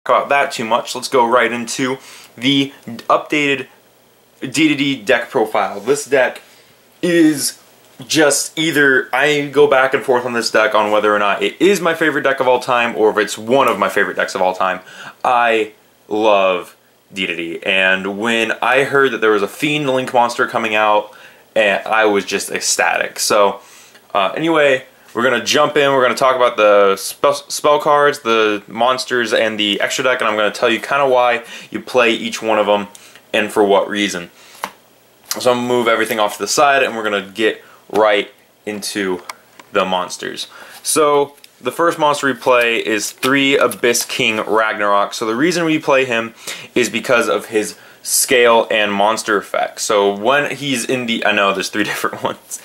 about that too much. Let's go right into the updated D&D deck profile. This deck is just either, I go back and forth on this deck on whether or not it is my favorite deck of all time or if it's one of my favorite decks of all time. I love D&D, and when I heard that there was a Fiend Link monster coming out, and I was just ecstatic. So anyway, we're going to jump in, we're going to talk about the spell cards, the monsters, and the extra deck, and I'm going to tell you kind of why you play each one of them and for what reason. So I'm going to move everything off to the side, and we're going to get right into the monsters. So the first monster we play is 3 Abyss King Ragnarok. So the reason we play him is because of his scale and monster effect. So when he's in the, I know there's 3 different ones.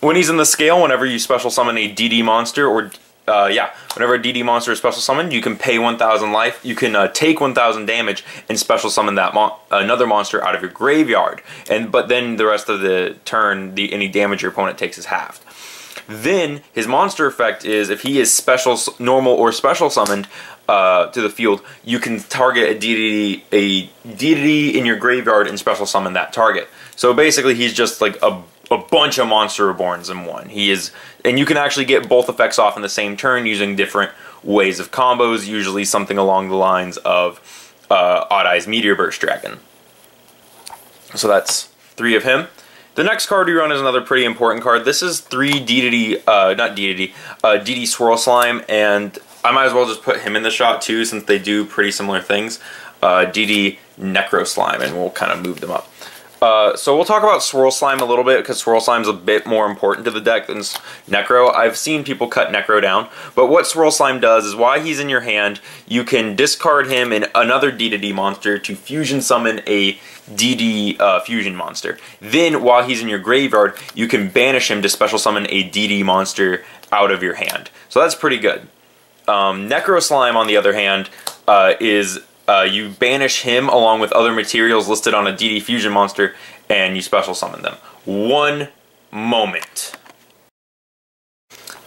When he's in the scale, whenever you special summon a DD monster, or whenever a DD monster is special summoned, you can pay 1,000 life. You can take 1,000 damage and special summon that another monster out of your graveyard. But then the rest of the turn, any damage your opponent takes is halved. Then his monster effect is if he is special, normal, or special summoned to the field, you can target a deity in your graveyard and special summon that target. So basically, he's just like a bunch of Monster Reborns in one. And you can actually get both effects off in the same turn using different ways of combos, usually something along the lines of Odd Eye's Meteor Burst Dragon. So that's 3 of him. The next card we run is another pretty important card. This is 3 DD Swirl Slime, and I might as well just put him in the shot too, since they do pretty similar things. DD Necro Slime, and we'll kind of move them up. So we'll talk about Swirl Slime a little bit, because Swirl Slime's a bit more important to the deck than Necro. I've seen people cut Necro down, but what Swirl Slime does is while he's in your hand, you can discard him and another D monster to fusion summon a DD fusion monster. Then while he's in your graveyard, you can banish him to special summon a DD monster out of your hand. So that's pretty good. Necro Slime, on the other hand, is you banish him along with other materials listed on a DD fusion monster, and you special summon them. One moment.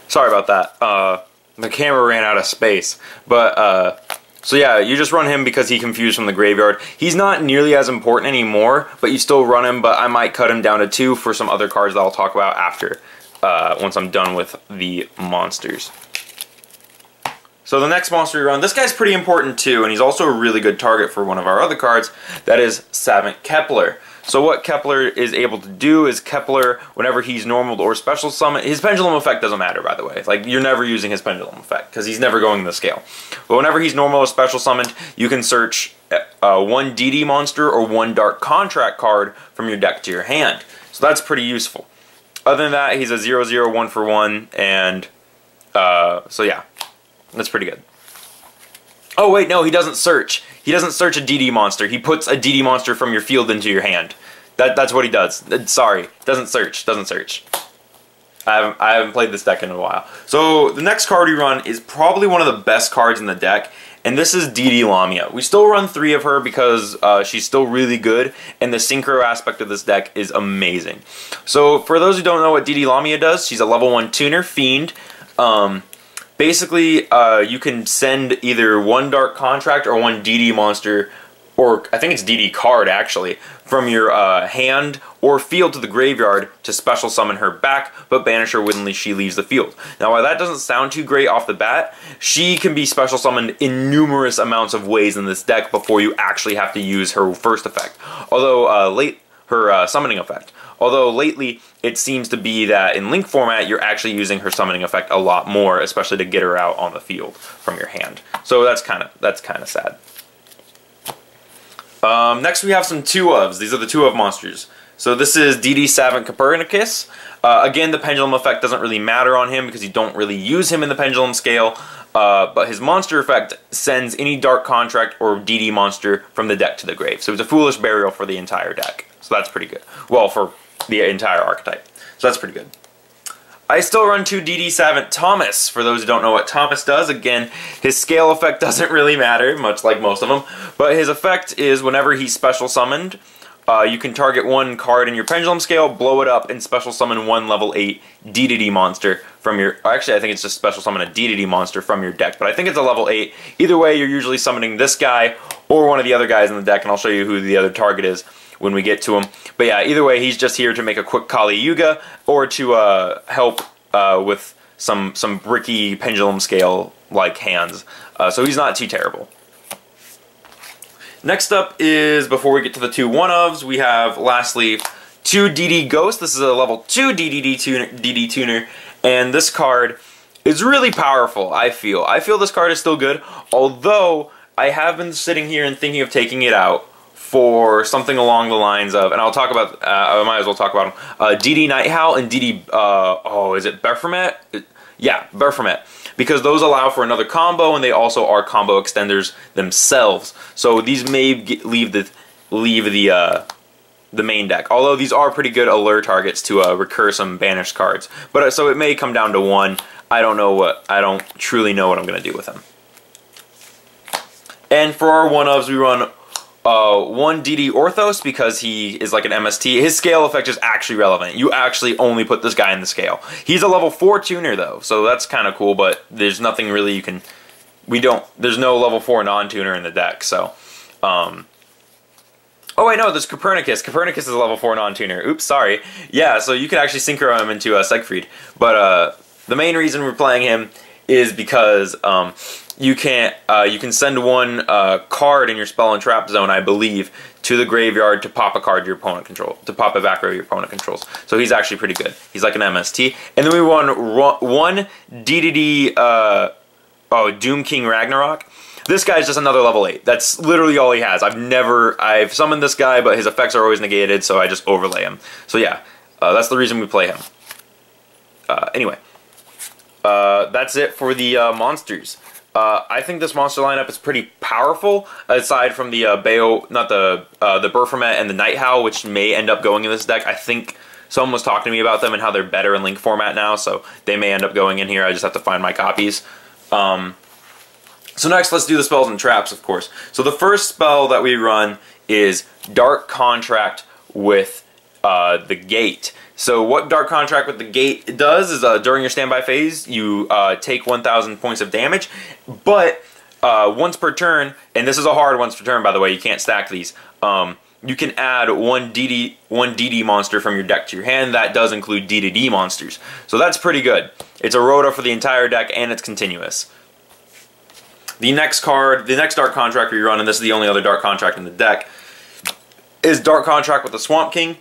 Sorry about that. The camera ran out of space. But, so yeah, you just run him because he confused from the graveyard. He's not nearly as important anymore, but you still run him, but I might cut him down to 2 for some other cards that I'll talk about after, once I'm done with the monsters. So the next monster we run, this guy's pretty important too, and he's also a really good target for one of our other cards, that is Savant Kepler. So what Kepler is able to do is Kepler, whenever he's normal or special summon, his pendulum effect doesn't matter, by the way. Like, you're never using his pendulum effect, because he's never going to the scale. But whenever he's normal or special summoned, you can search 1 DD monster or 1 Dark Contract card from your deck to your hand. So that's pretty useful. Other than that, he's a 0/0 1-for-1, and so yeah. That's pretty good. Oh wait, no, he doesn't search. He doesn't search a DD monster. He puts a DD monster from your field into your hand. That's what he does. Sorry, doesn't search. Doesn't search. I haven't played this deck in a while. So the next card we run is probably one of the best cards in the deck, and this is DD Lamia. We still run 3 of her because she's still really good, and the synchro aspect of this deck is amazing. So for those who don't know what DD Lamia does, she's a level 1 tuner, Fiend. Basically, you can send either 1 Dark Contract or 1 DD monster, or I think it's DD card actually, from your hand or field to the graveyard to special summon her back, but banish her when she leaves the field. Now, while that doesn't sound too great off the bat, she can be special summoned in numerous amounts of ways in this deck before you actually have to use her first effect. Although, her summoning effect. Although lately, it seems to be that in Link format, you're actually using her summoning effect a lot more, especially to get her out on the field from your hand. So that's kind of sad. Next, we have some 2-ofs. These are the 2-of monsters. So this is DD Savant Copernicus. Again, the pendulum effect doesn't really matter on him because you don't really use him in the pendulum scale. But his monster effect sends any Dark Contract or DD monster from the deck to the grave. So it's a Foolish Burial for the entire deck. So that's pretty good. Well, for the entire archetype. So that's pretty good. I still run 2 DD Savant Thomas. For those who don't know what Thomas does, again, his scale effect doesn't really matter, much like most of them. But his effect is whenever he's special summoned, you can target one card in your Pendulum Scale, blow it up, and special summon one level 8 DDD monster from your... Actually, I think it's just special summon a DDD monster from your deck, but I think it's a level 8. Either way, you're usually summoning this guy or one of the other guys in the deck, and I'll show you who the other target is when we get to him. But yeah, either way, he's just here to make a quick Kali Yuga or to help with some bricky Pendulum Scale-like hands. So he's not too terrible. Next up is, before we get to the two one-ofs, we have, lastly, 2 DD Ghost. This is a level 2 DD tuner, and this card is really powerful, I feel. I feel this card is still good, although I have been sitting here and thinking of taking it out for something along the lines of, and I'll talk about, I might as well talk about them, DD Night Howl and DD, is it Baphomet? Yeah, Baphomet. Because those allow for another combo, and they also are combo extenders themselves. So these may leave the main deck. Although these are pretty good allure targets to recur some banished cards. But so it may come down to one. I don't truly know what I'm gonna do with them. And for our one-ofs, we run 1 DD Orthos because he is like an MST. His scale effect is actually relevant. You actually only put this guy in the scale. He's a level 4 tuner though, so that's kind of cool, but there's nothing really you can... There's no level 4 non-tuner in the deck, so... Oh wait, no, there's Copernicus. Copernicus is a level 4 non-tuner. Oops, sorry. Yeah, so you can actually synchro him into Siegfried. But the main reason we're playing him is because you can send one card in your spell and trap zone, I believe, to the graveyard to pop a card your opponent controls, to pop a back row your opponent controls. So he's actually pretty good. He's like an MST. And then we run 1 DDD Doom King Ragnarok. This guy's just another level 8. That's literally all he has. I've summoned this guy, but his effects are always negated, so I just overlay him. So yeah, that's the reason we play him. Anyway, that's it for the monsters. I think this monster lineup is pretty powerful, aside from the the Baphomet and the Night Howl, which may end up going in this deck. I think someone was talking to me about them and how they're better in Link format now, so they may end up going in here. I just have to find my copies. So next, let's do the spells and traps, of course. So the first spell that we run is Dark Contract with the Gate. So what Dark Contract with the Gate does is during your standby phase, you take 1,000 points of damage, but once per turn, and this is a hard once per turn, by the way, you can't stack these, you can add one DD monster from your deck to your hand. That does include DDD monsters. So that's pretty good. It's a Rhoda for the entire deck, and it's continuous. The next card, the next Dark Contract we run, and this is the only other Dark Contract in the deck, is Dark Contract with the Swamp King.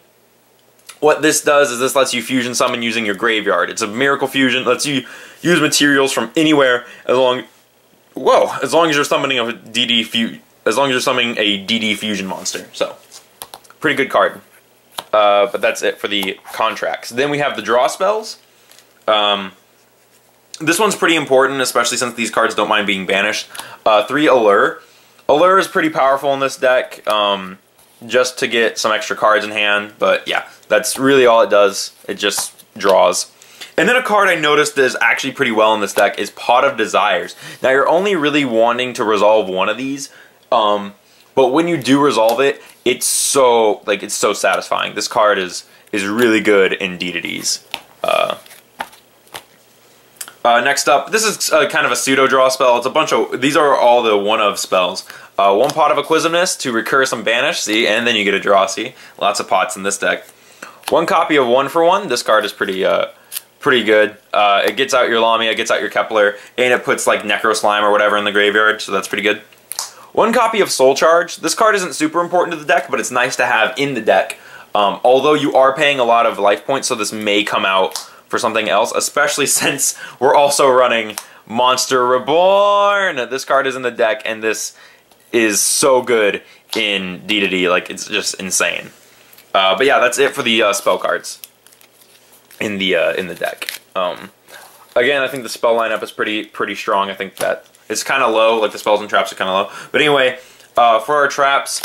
What this does is this lets you fusion summon using your graveyard. It's a miracle fusion, lets you use materials from anywhere as long as you're summoning a DD fusion monster. So, pretty good card. But that's it for the contracts. Then we have the draw spells. This one's pretty important, especially since these cards don't mind being banished. 3 Allure. Allure is pretty powerful in this deck, just to get some extra cards in hand, but yeah, that's really all it does. It just draws. And then a card I noticed that is actually pretty well in this deck is Pot of Desires. Now you're only really wanting to resolve one of these, but when you do resolve it, it's so satisfying. This card is really good in DDDs. Next up, this is kind of a pseudo draw spell. It's a bunch of, these are all the one-of spells. 1 Pot of Acquisitiveness to recur some banish, see, and then you get a draw, see. Lots of pots in this deck. 1 copy of 1 for 1. This card is pretty good. It gets out your Lamia, it gets out your Kepler, and it puts like Necro Slime or whatever in the graveyard, so that's pretty good. 1 copy of Soul Charge. This card isn't super important to the deck, but it's nice to have in the deck. Although you are paying a lot of life points, so this may come out for something else, especially since we're also running Monster Reborn. This card is in the deck, and this is so good in D2D, like it's just insane. But yeah, that's it for the spell cards in the deck. Again, I think the spell lineup is pretty strong. I think that it's kind of low, like the spells and traps are kind of low. But anyway, for our traps,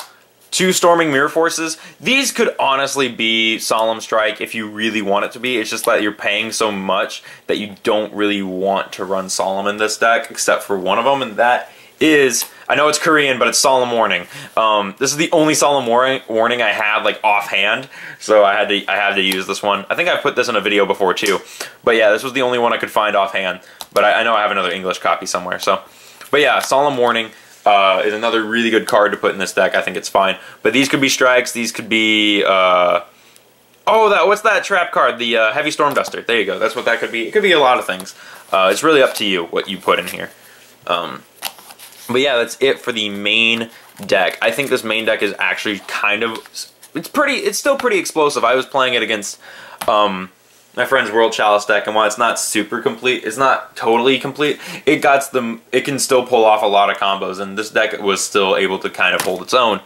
2 Storming Mirror Forces. These could honestly be Solemn Strike if you really want it to be. It's just that you're paying so much that you don't really want to run Solemn in this deck, except for one of them, and that is, I know it's Korean, but it's Solemn Warning. This is the only Solemn Warning I have like offhand, so I had to use this one. I think I've put this in a video before too, but yeah, this was the only one I could find offhand. But I know I have another English copy somewhere. So, but yeah, Solemn Warning is another really good card to put in this deck. I think it's fine. But these could be strikes. These could be what's that trap card? The Heavy Storm Duster. There you go. That's what that could be. It could be a lot of things. It's really up to you what you put in here. But yeah, that's it for the main deck. I think this main deck is actually kind of, it's still pretty explosive. I was playing it against my friend's World Chalice deck, and while it's not super complete, it's not totally complete, it can still pull off a lot of combos, and this deck was still able to kind of hold its own.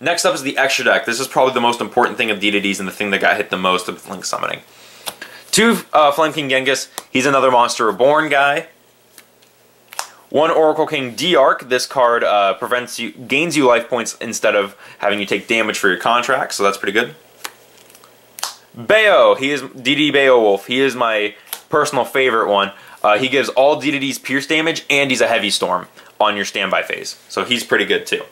Next up is the extra deck. This is probably the most important thing of DDDs and the thing that got hit the most with Link Summoning. 2 Flame King Genghis. He's another Monster Reborn guy. 1 Oracle King D-Arc. This card gains you life points instead of having you take damage for your contract, so that's pretty good. Bayo. He is DD Beowulf. He is my personal favorite one. He gives all DDDs pierce damage, and he's a Heavy Storm on your standby phase, so he's pretty good too.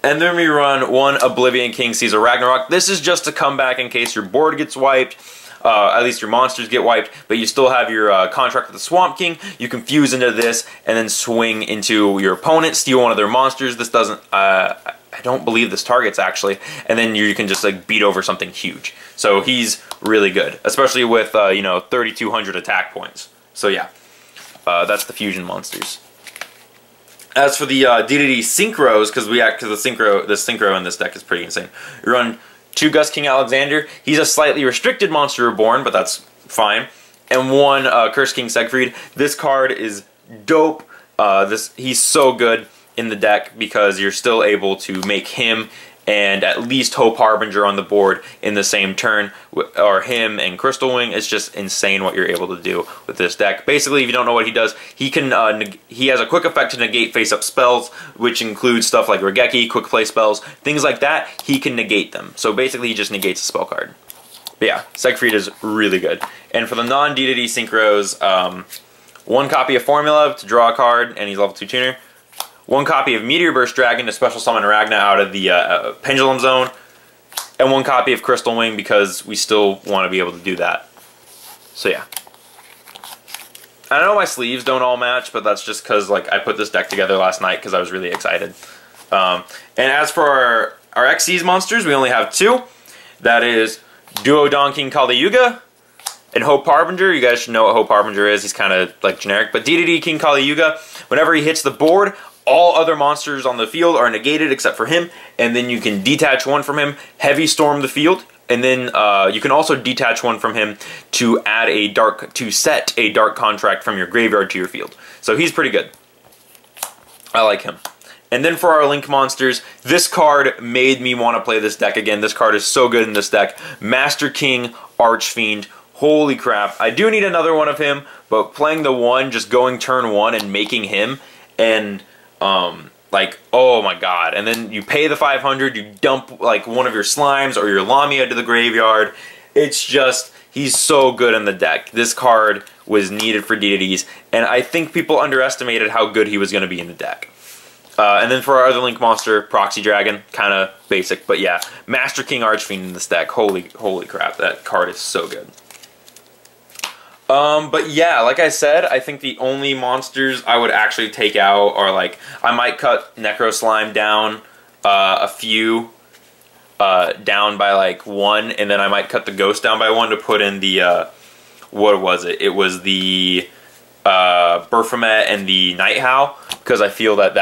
And then we run 1 Oblivion King Caesar Ragnarok. This is just a comeback in case your board gets wiped. At least your monsters get wiped, but you still have your contract with the Swamp King. You can fuse into this and then swing into your opponent, steal one of their monsters. This doesn't, I don't believe this targets actually, and then you can just like beat over something huge. So he's really good, especially with 3,200 attack points. So yeah, that's the fusion monsters. As for the DDD synchros, because the synchro in this deck is pretty insane. You run 2 Gus King Alexander. He's a slightly restricted Monster Reborn, but that's fine. And 1 Curse King Siegfried. This card is dope. He's so good in the deck because you're still able to make him and at least Hope Harbinger on the board in the same turn, or him and Crystal Wing. It's just insane what you're able to do with this deck. Basically, if you don't know what he does, he has a quick effect to negate face-up spells, which includes stuff like Regeki, quick play spells, things like that. He can negate them. So basically, he just negates a spell card. But yeah, Siegfried is really good. And for the non-DDD synchros, 1 copy of Formula to draw a card, and he's level 2 tuner. 1 copy of Meteor Burst Dragon to special summon Ragna out of the Pendulum Zone, and 1 copy of Crystal Wing because we still want to be able to do that. So yeah. I know my sleeves don't all match, but that's just because like I put this deck together last night because I was really excited. And as for our Xyz monsters, we only have 2. That is Duodon King Kali Yuga and Hope Harbinger. You guys should know what Hope Harbinger is. He's kind of like generic, but DDD King Kali Yuga, whenever he hits the board, all other monsters on the field are negated except for him, and then you can detach 1 from him, Heavy Storm the field, and then you can also detach 1 from him to set a dark contract from your graveyard to your field. So he's pretty good. I like him. And then for our Link monsters, this card made me want to play this deck again. This card is so good in this deck. Master King Archfiend. Holy crap. I do need another one of him, but playing the 1, just going turn 1 and making him, and like, oh my god. And then you pay the 500, you dump like one of your slimes or your Lamia to the graveyard. It's just, he's so good in the deck. This card was needed for DDDs, and I think people underestimated how good he was going to be in the deck. And then for our other Link monster, Proxy Dragon, kind of basic, but yeah, Master King Archfiend in this deck. Holy crap, that card is so good. But yeah, like I said, I think the only monsters I would actually take out are like, I might cut Necro Slime down a few, down by like 1, and then I might cut the Ghost down by 1 to put in the, what was it? It was the Baphomet and the Night Howl, because I feel that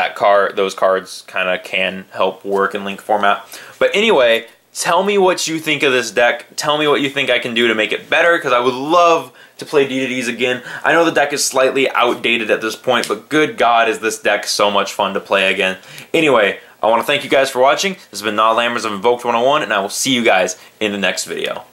those cards kind of can help work in Link format. But anyway, tell me what you think of this deck. Tell me what you think I can do to make it better, because I would love to play DDDs again. I know the deck is slightly outdated at this point, but good God, is this deck so much fun to play again. Anyway, I want to thank you guys for watching. This has been Not Lammers of Invoked 101, and I will see you guys in the next video.